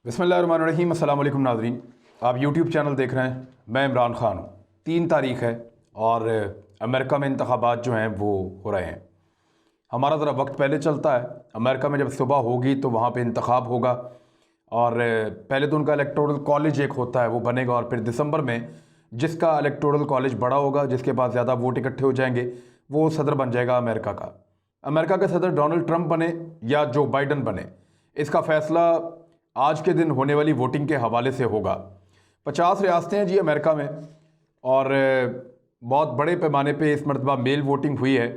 बिस्मिल्लाहिर्रहमानिर्रहीम। अस्सलाम वालेकुम नाज़रीन, आप यूट्यूब चैनल देख रहे हैं। मैं इमरान ख़ान हूँ। 3 तारीख़ है और अमेरिका में इंतखाबात जो हैं वो हो रहे हैं। हमारा ज़रा वक्त पहले चलता है। अमेरिका में जब सुबह होगी तो वहाँ पे इंतखाब होगा और पहले तो उनका इलेक्टोरल कॉलेज एक होता है वो बनेगा और फिर दिसंबर में जिसका इलेक्टोरल कॉलेज बड़ा होगा, जिसके पास ज़्यादा वोट इकट्ठे हो जाएंगे, वो सदर बन जाएगा अमेरिका का। अमेरिका के सदर डोनाल्ड ट्रंप बने या जो बाइडन बने, इसका फ़ैसला आज के दिन होने वाली वोटिंग के हवाले से होगा। 50 रियासतें हैं जी अमेरिका में और बहुत बड़े पैमाने पे इस मरतबा मेल वोटिंग हुई है,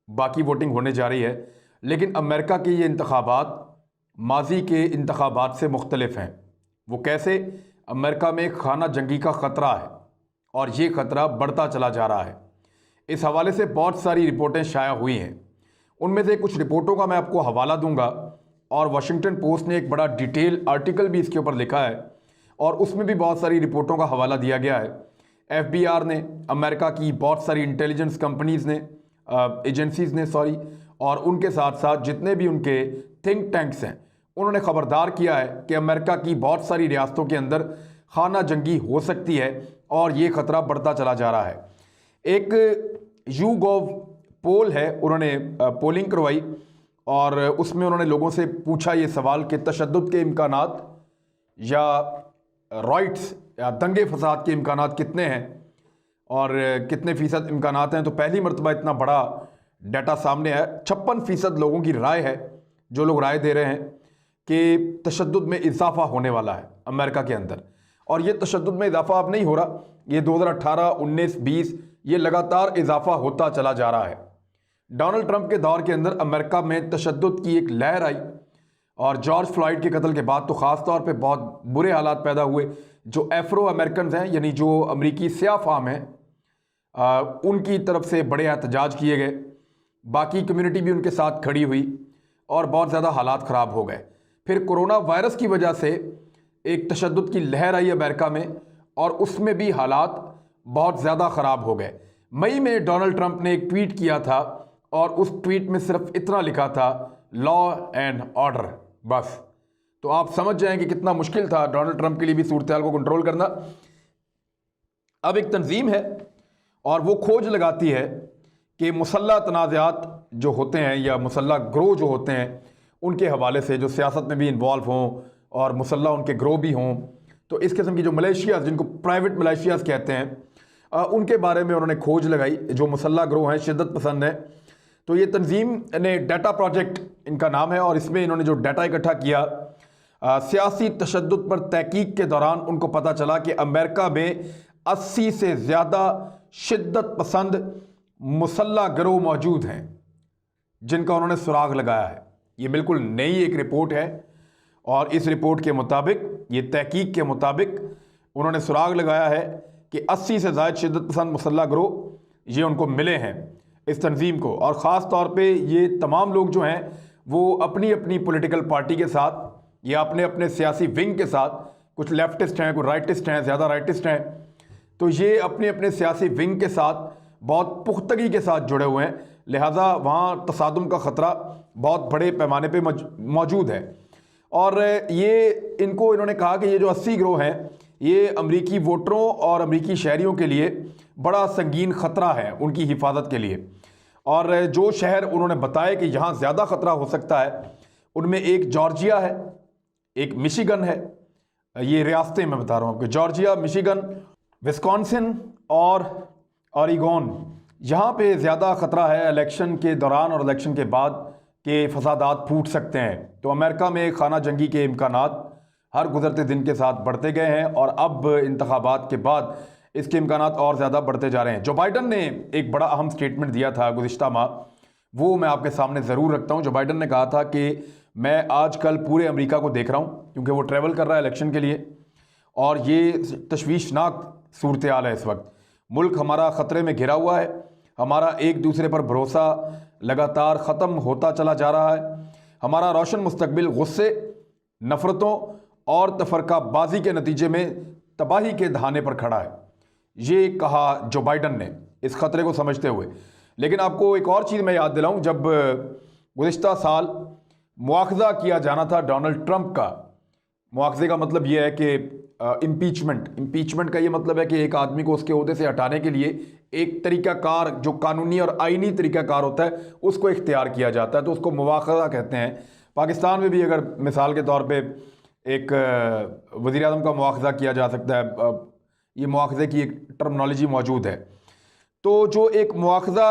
बाकी वोटिंग होने जा रही है। लेकिन अमेरिका के ये इंतखाबात माजी के इंतखाबात से मुख्तलिफ हैं। वो कैसे? अमेरिका में खाना जंगी का ख़तरा है और ये ख़तरा बढ़ता चला जा रहा है। इस हवाले से बहुत सारी रिपोर्टें शाया हुई हैं। उनमें से कुछ रिपोर्टों का मैं आपको हवाला दूंगा और वाशिंगटन पोस्ट ने एक बड़ा डिटेल आर्टिकल भी इसके ऊपर लिखा है और उसमें भी बहुत सारी रिपोर्टों का हवाला दिया गया है। FBI ने, अमेरिका की बहुत सारी इंटेलिजेंस कंपनीज़ ने, एजेंसीज़ ने और उनके साथ साथ जितने भी उनके थिंक टैंक्स हैं, उन्होंने ख़बरदार किया है कि अमेरिका की बहुत सारी रियासतों के अंदर खाना जंगी हो सकती है और ये ख़तरा बढ़ता चला जा रहा है। एक YouGov पोल है, उन्होंने पोलिंग करवाई और उसमें उन्होंने लोगों से पूछा ये सवाल कि तशद्दुद के इम्कानात या राइट्स या दंगे फसाद के इम्कानात कितने हैं और कितने फ़ीसद इम्कानात हैं। तो पहली मरतबा इतना बड़ा डाटा सामने है। 56% लोगों की राय है, जो लोग राय दे रहे हैं कि तशद्दुद में इजाफा होने वाला है अमेरिका के अंदर। और ये तशद्दुद में इजाफा अब नहीं हो रहा, ये 2018, 19, 20 ये लगातार इजाफा होता चला जा रहा है। डोनाल्ड ट्रंप के दौर के अंदर अमेरिका में तशद्दुद की एक लहर आई और जॉर्ज फ्लॉयड के कत्ल के बाद तो ख़ास तौर पे बहुत बुरे हालात पैदा हुए। जो एफ्रो अमेरिकन हैं, यानी जो अमरीकी स्याह फाम हैं, उनकी तरफ से बड़े एहतजाज किए गए। बाकी कम्युनिटी भी उनके साथ खड़ी हुई और बहुत ज़्यादा हालात ख़राब हो गए। फिर कोरोना वायरस की वजह से एक तशद्दुद की लहर आई अमेरिका में और उसमें भी हालात बहुत ज़्यादा ख़राब हो गए। मई में डोनाल्ड ट्रंप ने एक ट्वीट किया था और उस ट्वीट में सिर्फ इतना लिखा था, लॉ एंड ऑर्डर, बस। तो आप समझ जाएं कि कितना मुश्किल था डोनाल्ड ट्रंप के लिए भी सूरत हाल को कंट्रोल करना। अब एक तंजीम है और वो खोज लगाती है कि मुसल्लह तनाज़ात जो होते हैं या मुसल्लह ग्रोह जो होते हैं, उनके हवाले से जो सियासत में भी इन्वॉल्व हों और मुसल्लह उनके ग्रोह भी हों, तो इस किस्म की जो मलेशियाज़, जिनको प्राइवेट मलेशियाज़ कहते हैं, उनके बारे में उन्होंने खोज लगाई। जो मुसल्लह ग्रोह हैं, शिद्दत पसंद हैं। तो ये तंजीम ने डाटा प्रोजेक्ट इनका नाम है और इसमें इन्होंने जो डाटा इकट्ठा किया, सियासी तशद्दुद पर तहकीक के दौरान उनको पता चला कि अमेरिका में 80 से ज़्यादा शिद्दत पसंद मुसल्लह गिरोह मौजूद हैं जिनका उन्होंने सुराग लगाया है। ये बिल्कुल नई एक रिपोर्ट है और इस रिपोर्ट के मुताबिक, ये तहकीक के मुताबिक उन्होंने सुराग लगाया है कि 80 से ज़्यादा शिद्दत पसंद मुसल्लह गिरोह ये उनको मिले हैं इस तंजीम को। और ख़ास तौर पे ये तमाम लोग जो हैं वो अपनी अपनी पॉलिटिकल पार्टी के साथ या अपने अपने सियासी विंग के साथ, कुछ लेफ्टिस्ट हैं, कुछ राइटिस्ट हैं, ज़्यादा राइटिस्ट हैं, तो ये अपने अपने सियासी विंग के साथ बहुत पुख्तगी के साथ जुड़े हुए हैं। लिहाजा वहाँ तसादुम का ख़तरा बहुत बड़े पैमाने पे मौजूद है। और ये इनको इन्होंने कहा कि ये जो 80 गिरोह हैं, ये अमरीकी वोटरों और अमरीकी शहरियों के लिए बड़ा संगीन ख़तरा है उनकी हिफाजत के लिए। और जो शहर उन्होंने बताया कि यहाँ ज़्यादा ख़तरा हो सकता है, उनमें एक जॉर्जिया है, एक मिशिगन है। ये रियासतें मैं बता रहा हूँ आपको, जॉर्जिया, मिशिगन, विस्कॉन्सिन और ओरेगोन। यहाँ पे ज़्यादा ख़तरा है इलेक्शन के दौरान और इलेक्शन के बाद के फसादात फूट सकते हैं। तो अमेरिका में खाना जंगी के इम्कानात हर गुजरते दिन के साथ बढ़ते गए हैं और अब इंतखाबात के बाद इसके इम्कानात और ज़्यादा बढ़ते जा रहे हैं। जो बाइडन ने एक बड़ा अहम स्टेटमेंट दिया था गुज़िश्ता माह, वो मैं आपके सामने ज़रूर रखता हूँ। जो बाइडन ने कहा था कि मैं आजकल पूरे अमेरिका को देख रहा हूँ, क्योंकि वो ट्रैवल कर रहा है इलेक्शन के लिए और ये तशवीशनाक सूरत हाल है इस वक्त। मुल्क हमारा ख़तरे में घिरा हुआ है, हमारा एक दूसरे पर भरोसा लगातार ख़त्म होता चला जा रहा है, हमारा रोशन मुस्तकबिल गुस्से, नफ़रतों और तफरकाबाजी के नतीजे में तबाही के दहाने पर खड़ा है। ये कहा जो बाइडन ने इस ख़तरे को समझते हुए। लेकिन आपको एक और चीज़ मैं याद दिलाऊं, जब गुज़िश्ता साल मुआखज़ा किया जाना था डोनाल्ड ट्रंप का मुआवजे का मतलब ये है कि इम्पीचमेंट का ये मतलब है कि एक आदमी को उसके ओहदे से हटाने के लिए एक तरीकाकार जो कानूनी और आईनी तरीकाकार होता है उसको इख्तियार किया जाता है, तो उसको मुवाखज़ा कहते हैं। पाकिस्तान में भी अगर मिसाल के तौर पे एक वज़ीर आज़म का मुआखज़ा किया जा सकता है, ये मुआखज़े की एक टर्मिनोलॉजी मौजूद है। तो जो एक मुआखज़ा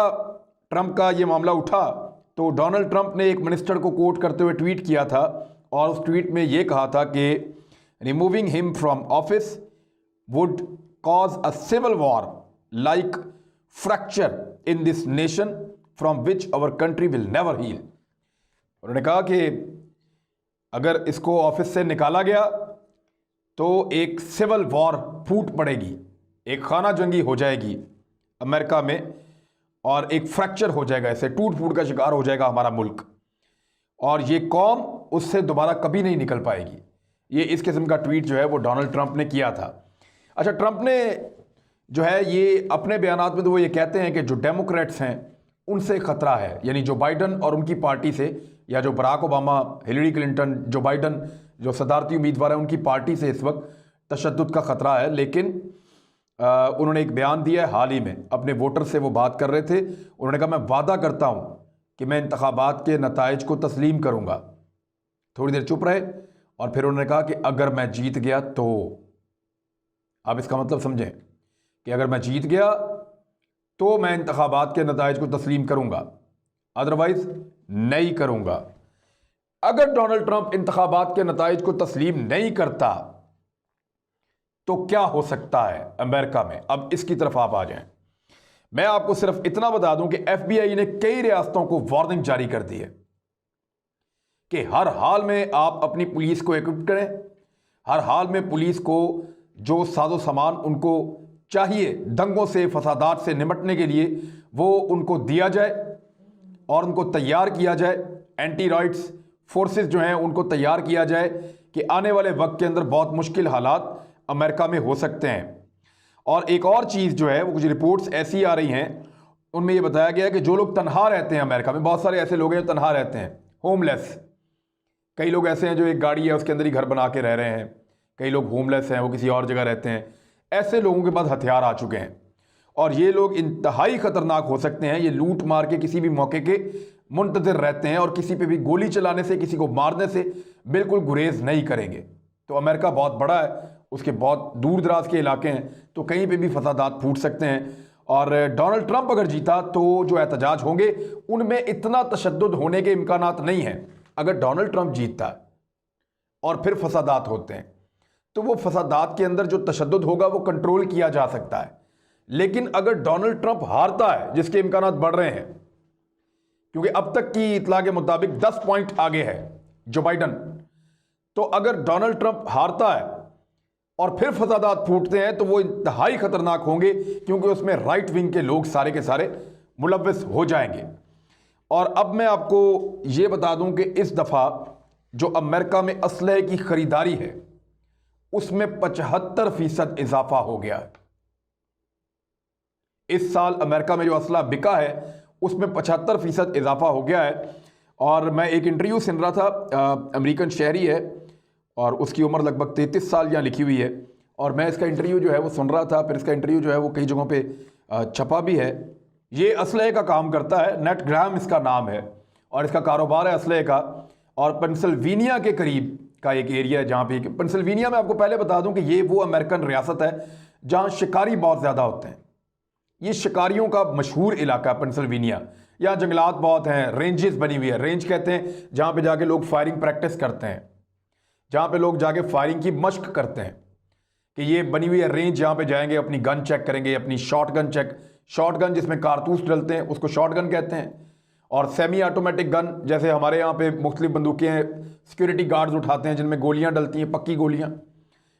ट्रंप का ये मामला उठा तो डोनाल्ड ट्रंप ने एक मिनिस्टर को कोट करते हुए ट्वीट किया था और उस ट्वीट में ये कहा था कि removing him from office would cause a civil war like fracture in this nation from which our country will never heal. उन्होंने कहा कि अगर इसको ऑफिस से निकाला गया तो एक सिविल वॉर फूट पड़ेगी, एक खाना जंगी हो जाएगी अमेरिका में और एक फ्रैक्चर हो जाएगा, ऐसे टूट फूट का शिकार हो जाएगा हमारा मुल्क और ये कौम उससे दोबारा कभी नहीं निकल पाएगी। ये इस किस्म का ट्वीट जो है वो डोनाल्ड ट्रंप ने किया था। अच्छा, ट्रंप ने जो है ये अपने बयानात में तो वो ये कहते हैं कि जो डेमोक्रेट्स हैं उनसे ख़तरा है, यानी जो बाइडन और उनकी पार्टी से, या जो बराक ओबामा, हिलरी क्लिंटन, जो बाइडन जो सदारती उम्मीदवार हैं उनकी पार्टी से इस वक्त तशद्दुद का ख़तरा है। लेकिन उन्होंने एक बयान दिया है हाल ही में, अपने वोटर से वो बात कर रहे थे। उन्होंने कहा मैं वादा करता हूँ कि मैं इंतखाबात के नताइज को तस्लीम करूँगा। थोड़ी देर चुप रहे और फिर उन्होंने कहा कि अगर मैं जीत गया तो, आप इसका मतलब समझें कि अगर मैं जीत गया तो मैं इंतखाबात के नताइज को तस्लीम करूँगा, अदरवाइज नहीं करूँगा। अगर डोनाल्ड ट्रंप इंतखाबात के नताइज को तस्लीम नहीं करता तो क्या हो सकता है अमेरिका में। अब इसकी तरफ आप आ जाएं। मैं आपको सिर्फ इतना बता दूं कि FBI ने कई रियासतों को वार्निंग जारी कर दी है कि हर हाल में आप अपनी पुलिस को इक्विप करें, हर हाल में पुलिस को जो साजो सामान उनको चाहिए दंगों से, फसादात से निपटने के लिए, वो उनको दिया जाए और उनको तैयार किया जाए। एंटी राइट्स फोर्सेस जो हैं उनको तैयार किया जाए कि आने वाले वक्त के अंदर बहुत मुश्किल हालात अमेरिका में हो सकते हैं। और एक और चीज़ जो है वो कुछ रिपोर्ट्स ऐसी आ रही हैं, उनमें ये बताया गया है कि जो लोग तनहा रहते हैं अमेरिका में, बहुत सारे ऐसे लोग हैं जो तनहा रहते हैं, होमलेस। कई लोग ऐसे हैं जो एक गाड़ी है उसके अंदर ही घर बना के रह रहे हैं, कई लोग होमलेस हैं, वो किसी और जगह रहते हैं। ऐसे लोगों के पास हथियार आ चुके हैं और ये लोग इंतहाई ख़तरनाक हो सकते हैं। ये लूट मार के किसी भी मौके के मुंतज़िर रहते हैं और किसी पे भी गोली चलाने से, किसी को मारने से बिल्कुल गुरेज नहीं करेंगे। तो अमेरिका बहुत बड़ा है, उसके बहुत दूर दराज के इलाके हैं, तो कहीं पे भी फसादात फूट सकते हैं। और डोनाल्ड ट्रंप अगर जीता तो जो एहतजाज होंगे उनमें इतना तशद्दुद होने के इम्कानात नहीं हैं। अगर डोनाल्ड ट्रंप जीतता है और फिर फसादात होते हैं तो वो फसादात के अंदर जो तशद्दुद होगा वो कंट्रोल किया जा सकता है। लेकिन अगर डोनाल्ड ट्रंप हारता है, जिसके इम्कानात बढ़ रहे हैं, क्योंकि अब तक की इतला के मुताबिक 10 पॉइंट आगे है जो बाइडन, तो अगर डोनाल्ड ट्रंप हारता है और फिर फसादात फूटते हैं तो वो इंतहाई खतरनाक होंगे, क्योंकि उसमें राइट विंग के लोग सारे के सारे मुलव्वस हो जाएंगे। और अब मैं आपको ये बता दूं कि इस दफ़ा जो अमेरिका में असलहे की खरीदारी है उसमें 75% इजाफा हो गया है। इस साल अमेरिका में जो असला बिका है उसमें 75% इजाफा हो गया है। और मैं एक इंटरव्यू सुन रहा था, अमेरिकन शहरी है और उसकी उम्र लगभग 33 साल यहाँ लिखी हुई है, और मैं इसका इंटरव्यू जो है वो सुन रहा था। फिर इसका इंटरव्यू जो है वो कई जगहों पे छपा भी है। ये असलहे का काम करता है, नेट ग्राहम इसका नाम है और इसका कारोबार है असलहे का। और पेंसिल्वेनिया के करीब का एक एरिया है जहाँ पे, पेंसिल्वेनिया में आपको पहले बता दूं कि ये वो अमेरिकन रियासत है जहाँ शिकारी बहुत ज़्यादा होते हैं। ये शिकारियों का मशहूर इलाका पेंसिल्वेनिया। यहाँ जंगलात बहुत हैं, रेंजेस बनी हुई है। रेंज कहते हैं जहाँ पे जाके लोग फायरिंग प्रैक्टिस करते हैं, जहाँ पे लोग जाके फायरिंग की मश्क करते हैं, कि ये बनी हुई है रेंज जहाँ पे जाएंगे, अपनी गन चेक करेंगे, अपनी शॉट गन जिसमें कारतूस डलते हैं उसको शॉट गन कहते हैं। और सेमी ऑटोमेटिक गन, जैसे हमारे यहाँ पे मुख्तलिफ बंदूकें हैं, सिक्योरिटी गार्ड्स उठाते हैं जिनमें गोलियाँ डलती हैं, पक्की गोलियाँ।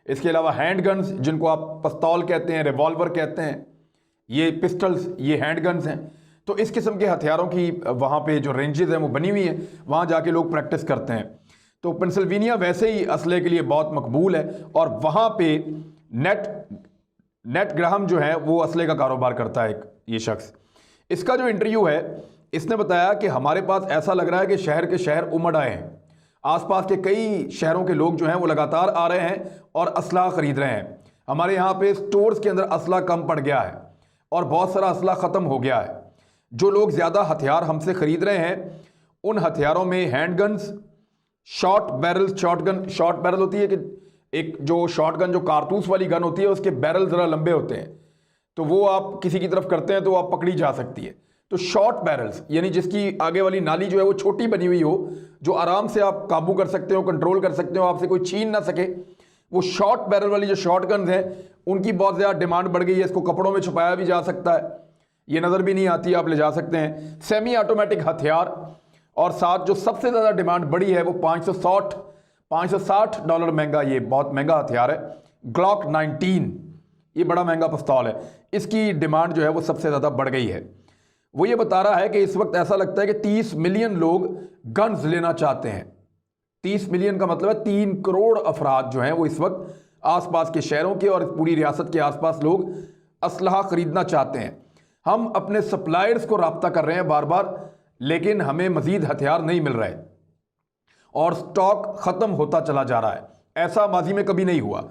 इसके अलावा हैंड गन्स जिनको आप पिस्तौल कहते हैं, रिवॉल्वर कहते हैं, ये पिस्टल्स, ये हैंड गन्स हैं। तो इस किस्म के हथियारों की वहाँ पे जो रेंजेस हैं वो बनी हुई हैं, वहाँ जाके लोग प्रैक्टिस करते हैं। तो पेंसिल्वेनिया वैसे ही असले के लिए बहुत मकबूल है और वहाँ पे नेट ग्राहम जो है वो असले का कारोबार करता है ये शख्स। इसका जो इंटरव्यू है, इसने बताया कि हमारे पास ऐसा लग रहा है कि शहर के शहर उमड़ आए हैं। आसपास के कई शहरों के लोग जो हैं वो लगातार आ रहे हैं और असला ख़रीद रहे हैं। हमारे यहाँ पे स्टोर्स के अंदर असला कम पड़ गया है और बहुत सारा असला ख़त्म हो गया है। जो लोग ज़्यादा हथियार हमसे ख़रीद रहे हैं उन हथियारों में हैंडगन्स, शॉर्ट बैरल होती है कि एक जो शॉर्ट गन जो कारतूस वाली गन होती है उसके बैरल ज़रा लंबे होते हैं, तो वो आप किसी की तरफ करते हैं तो आप पकड़ी जा सकती है। तो शॉर्ट बैरल्स यानी जिसकी आगे वाली नाली जो है वो छोटी बनी हुई हो, जो आराम से आप काबू कर सकते हो, कंट्रोल कर सकते हो, आपसे कोई छीन ना सके, वो शॉर्ट बैरल वाली जो शॉर्ट गन्स हैं उनकी बहुत ज़्यादा डिमांड बढ़ गई है। इसको कपड़ों में छुपाया भी जा सकता है, ये नज़र भी नहीं आती, आप ले जा सकते हैं। सेमी ऑटोमेटिक हथियार, और साथ जो सबसे ज़्यादा डिमांड बढ़ी है वो $560 महंगा, ये बहुत महंगा हथियार है, ग्लॉक 19, ये बड़ा महंगा पिस्तौल है, इसकी डिमांड जो है वो सबसे ज़्यादा बढ़ गई है। वो ये बता रहा है कि इस वक्त ऐसा लगता है कि 30 मिलियन लोग गन्स लेना चाहते हैं। 30 मिलियन का मतलब है 3 करोड़ अफराद जो हैं वो इस वक्त आसपास के शहरों के और पूरी रियासत के आसपास लोग असलहा खरीदना चाहते हैं। हम अपने सप्लायर्स को राब्ता कर रहे हैं बार बार, लेकिन हमें मजीद हथियार नहीं मिल रहे और स्टॉक ख़त्म होता चला जा रहा है। ऐसा माजी में कभी नहीं हुआ।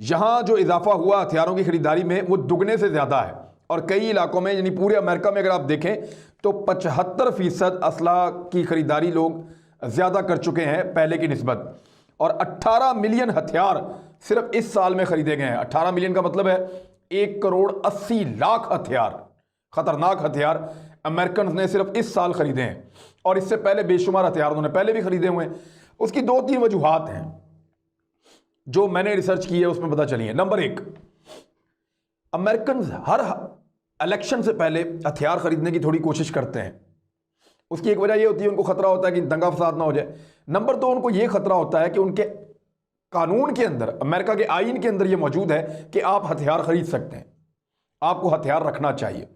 यहाँ जो इजाफा हुआ हथियारों की खरीदारी में वो दुगने से ज़्यादा है, और कई इलाकों में यानी पूरे अमेरिका में अगर आप देखें तो 75% असला की खरीदारी लोग ज़्यादा कर चुके हैं पहले की निस्बत, और 18 मिलियन हथियार सिर्फ इस साल में ख़रीदे गए हैं। 18 मिलियन का मतलब है 1,80,00,000 हथियार, ख़तरनाक हथियार अमेरिकन ने सिर्फ इस साल खरीदे हैं, और इससे पहले बेशुमार हथियार उन्होंने पहले भी खरीदे हुए हैं। उसकी 2-3 वजूहात हैं जो मैंने रिसर्च की है, उसमें पता चली है। नंबर 1, अमेरिकन हर इलेक्शन से पहले हथियार खरीदने की थोड़ी कोशिश करते हैं। उसकी एक वजह यह होती है उनको खतरा होता है कि दंगा फसाद ना हो जाए। नंबर 2, उनको यह खतरा होता है कि उनके कानून के अंदर, अमेरिका के आईन के अंदर यह मौजूद है कि आप हथियार खरीद सकते हैं, आपको हथियार रखना चाहिए।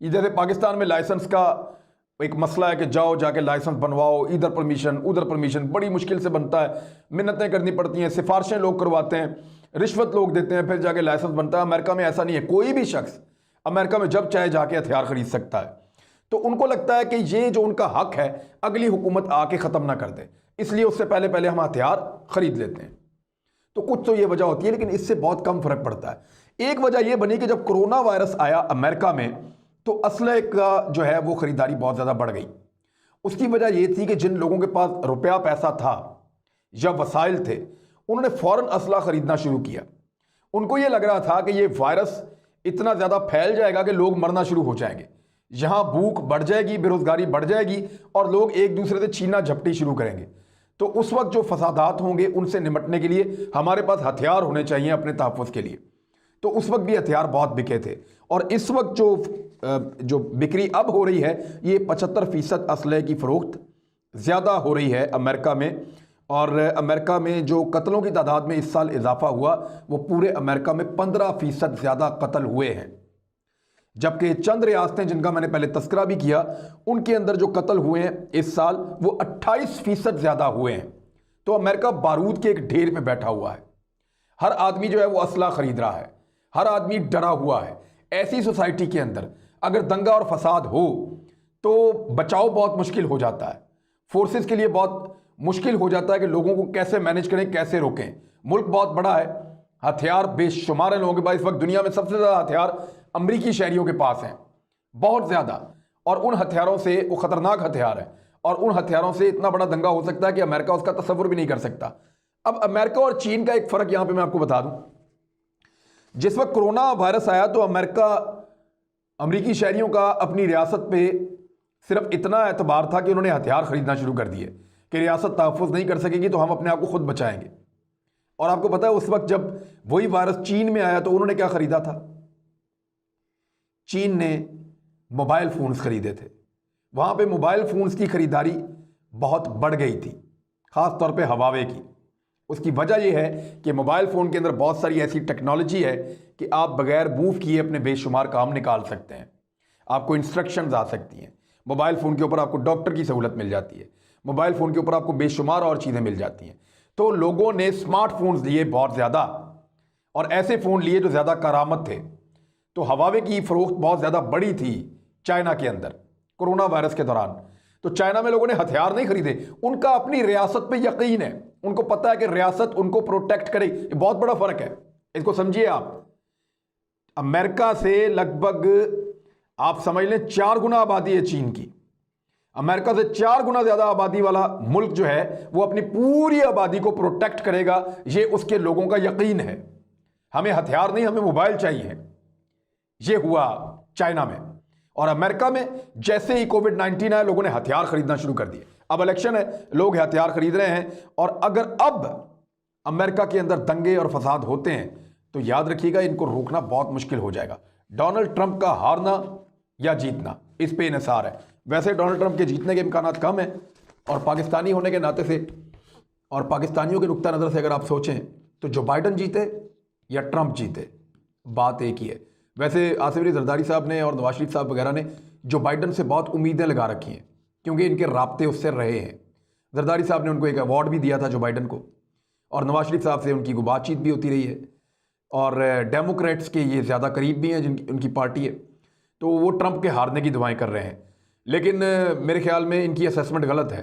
ये जैसे पाकिस्तान में लाइसेंस का एक मसला है कि जाओ जाके लाइसेंस बनवाओ, इधर परमिशन उधर परमिशन, बड़ी मुश्किल से बनता है, मिन्नतें करनी पड़ती हैं, सिफारिशें लोग करवाते हैं, रिश्वत लोग देते हैं, फिर जाके लाइसेंस बनता है। अमेरिका में ऐसा नहीं है, कोई भी शख्स अमेरिका में जब चाहे जाके हथियार खरीद सकता है। तो उनको लगता है कि ये जो उनका हक है अगली हुकूमत आके ख़त्म ना कर दे, इसलिए उससे पहले पहले हम हथियार खरीद लेते हैं। तो कुछ तो ये वजह होती है, लेकिन इससे बहुत कम फर्क पड़ता है। एक वजह यह बनी कि जब कोरोना वायरस आया अमेरिका में तो असले का जो है वो ख़रीदारी बहुत ज़्यादा बढ़ गई। उसकी वजह यह थी कि जिन लोगों के पास रुपया पैसा था या वसाइल थे उन्होंने फ़ौरन असला ख़रीदना शुरू किया। उनको ये लग रहा था कि ये वायरस इतना ज़्यादा फैल जाएगा कि लोग मरना शुरू हो जाएंगे, यहाँ भूख बढ़ जाएगी, बेरोज़गारी बढ़ जाएगी और लोग एक दूसरे से छीना झपटी शुरू करेंगे। तो उस वक्त जो फसादात होंगे उनसे निपटने के लिए हमारे पास हथियार होने चाहिए अपने तहफ़्फ़ुज़ के लिए। तो उस वक्त भी हथियार बहुत बिके थे, और इस वक्त जो बिक्री अब हो रही है ये 75% असले की फ़रोख्त ज़्यादा हो रही है अमेरिका में। और अमेरिका में जो कत्लों की तादाद में इस साल इजाफा हुआ वो पूरे अमेरिका में 15% ज़्यादा कत्ल हुए हैं, जबकि चंद रियासतें जिनका मैंने पहले तस्करा भी किया उनके अंदर जो कत्ल हुए हैं इस साल वो 28% ज़्यादा हुए हैं। तो अमेरिका बारूद के एक ढेर पे बैठा हुआ है, हर आदमी जो है वो असला ख़रीद रहा है, हर आदमी डरा हुआ है। ऐसी सोसाइटी के अंदर अगर दंगा और फसाद हो तो बचाव बहुत मुश्किल हो जाता है, फोर्सेस के लिए बहुत मुश्किल हो जाता है कि लोगों को कैसे मैनेज करें, कैसे रोकें। मुल्क बहुत बड़ा है, हथियार बेशुमार है लोगों के पास। इस वक्त दुनिया में सबसे ज़्यादा हथियार अमरीकी शहरियों के पास हैं, बहुत ज़्यादा, और उन हथियारों से, वो ख़तरनाक हथियार है, और उन हथियारों से इतना बड़ा दंगा हो सकता है कि अमेरिका उसका तसव्वुर भी नहीं कर सकता। अब अमेरिका और चीन का एक फ़र्क यहाँ पर मैं आपको बता दूँ। जिस वक्त कोरोना वायरस आया तो अमरीकी शहरियों का अपनी रियासत पे सिर्फ इतना एतबार था कि उन्होंने हथियार ख़रीदना शुरू कर दिए कि रियासत तहफ़्फ़ुज़ नहीं कर सकेगी तो हम अपने आप को खुद बचाएंगे। और आपको पता है उस वक्त जब वही वायरस चीन में आया तो उन्होंने क्या ख़रीदा था? चीन ने मोबाइल फ़ोन्स ख़रीदे थे। वहाँ पे मोबाइल फ़ोन्स की ख़रीदारी बहुत बढ़ गई थी, ख़ास तौर पे हवावे की। उसकी वजह यह है कि मोबाइल फ़ोन के अंदर बहुत सारी ऐसी टेक्नोलॉजी है कि आप बग़ैर मूव किए अपने बेशुमार काम निकाल सकते हैं, आपको इंस्ट्रक्शंस आ सकती हैं। मोबाइल फ़ोन के ऊपर आपको डॉक्टर की सहूलत मिल जाती है, मोबाइल फ़ोन के ऊपर आपको बेशुमार और चीज़ें मिल जाती हैं। तो लोगों ने स्मार्टफोन्स लिए बहुत ज़्यादा, और ऐसे फ़ोन लिए जो ज़्यादा करामत थे। तो हवावे की फ़रोख्त बहुत ज़्यादा बड़ी थी चाइना के अंदर कोरोना वायरस के दौरान। तो चाइना में लोगों ने हथियार नहीं खरीदे, उनका अपनी रियासत पे यकीन है, उनको पता है कि रियासत उनको प्रोटेक्ट करे। ये बहुत बड़ा फर्क है, इसको समझिए आप। अमेरिका से लगभग आप समझ लें 4 गुना आबादी है चीन की। अमेरिका से 4 गुना ज्यादा आबादी वाला मुल्क जो है वो अपनी पूरी आबादी को प्रोटेक्ट करेगा, ये उसके लोगों का यकीन है। हमें हथियार नहीं, हमें मोबाइल चाहिए। ये हुआ चाइना में। और अमेरिका में जैसे ही कोविड-19 आया, लोगों ने हथियार खरीदना शुरू कर दिए। अब इलेक्शन है, लोग हथियार खरीद रहे हैं। और अगर अब अमेरिका के अंदर दंगे और फसाद होते हैं तो याद रखिएगा, इनको रोकना बहुत मुश्किल हो जाएगा। डोनाल्ड ट्रंप का हारना या जीतना, इस पे इन्हिसार है। वैसे डोनाल्ड ट्रंप के जीतने के इम्कान कम है, और पाकिस्तानी होने के नाते से और पाकिस्तानियों के नुक्ता नज़र से अगर आप सोचें तो जो बाइडन जीते या ट्रंप जीते, बात एक ही है। वैसे आसिफ अली जरदारी साहब ने और नवाज शरीफ साहब वगैरह ने जो बाइडन से बहुत उम्मीदें लगा रखी हैं, क्योंकि इनके राब्ते उससे रहे हैं। जरदारी साहब ने उनको एक अवार्ड भी दिया था जो बाइडन को, और नवाज शरीफ साहब से उनकी बातचीत भी होती रही है, और डेमोक्रेट्स के ये ज़्यादा करीब भी हैं जिनकी उनकी पार्टी है, तो वो ट्रंप के हारने की दुआएं कर रहे हैं। लेकिन मेरे ख्याल में इनकी असेसमेंट गलत है।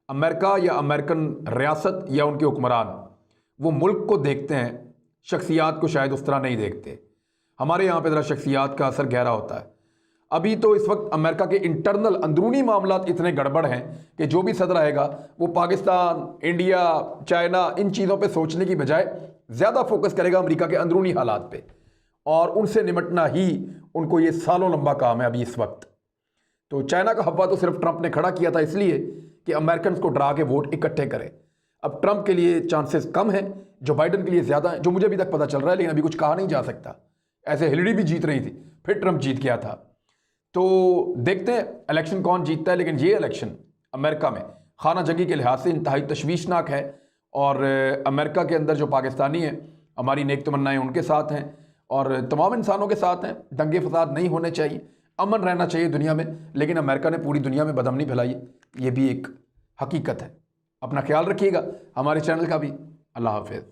अमेरिका या अमेरिकन रियासत या उनके हुक्मरान वो मुल्क को देखते हैं, शख्सियात को शायद उस तरह नहीं देखते। हमारे यहाँ पे ज़रा शख्सियात का असर गहरा होता है। अभी तो इस वक्त अमेरिका के इंटरनल अंदरूनी मामलात इतने गड़बड़ हैं कि जो भी सदर आएगा वो पाकिस्तान, इंडिया, चाइना, इन चीज़ों पे सोचने की बजाय ज़्यादा फोकस करेगा अमेरिका के अंदरूनी हालात पे, और उनसे निपटना ही उनको ये सालों लंबा काम है अभी इस वक्त। तो चाइना का हवा तो सिर्फ ट्रंप ने खड़ा किया था इसलिए कि अमेरिकन को डरा के वोट इकट्ठे करें। अब ट्रंप के लिए चांसेस कम हैं, जो बाइडन के लिए ज़्यादा है, जो मुझे अभी तक पता चल रहा है, लेकिन अभी कुछ कहा नहीं जा सकता। ऐसे हिलरी भी जीत रही थी, फिर ट्रंप जीत गया था। तो देखते हैं इलेक्शन कौन जीतता है। लेकिन ये इलेक्शन अमेरिका में खाना जंगी के लिहाज से इंतहाई तशवीशनाक है, और अमेरिका के अंदर जो पाकिस्तानी हैं, हमारी नेक तमन्नाएं उनके साथ हैं और तमाम इंसानों के साथ हैं। दंगे फसाद नहीं होने चाहिए, अमन रहना चाहिए दुनिया में, लेकिन अमेरिका ने पूरी दुनिया में बदअमनी फैलाई, ये भी एक हकीकत है। अपना ख्याल रखिएगा, हमारे चैनल का भी। अल्लाह हाफिज़।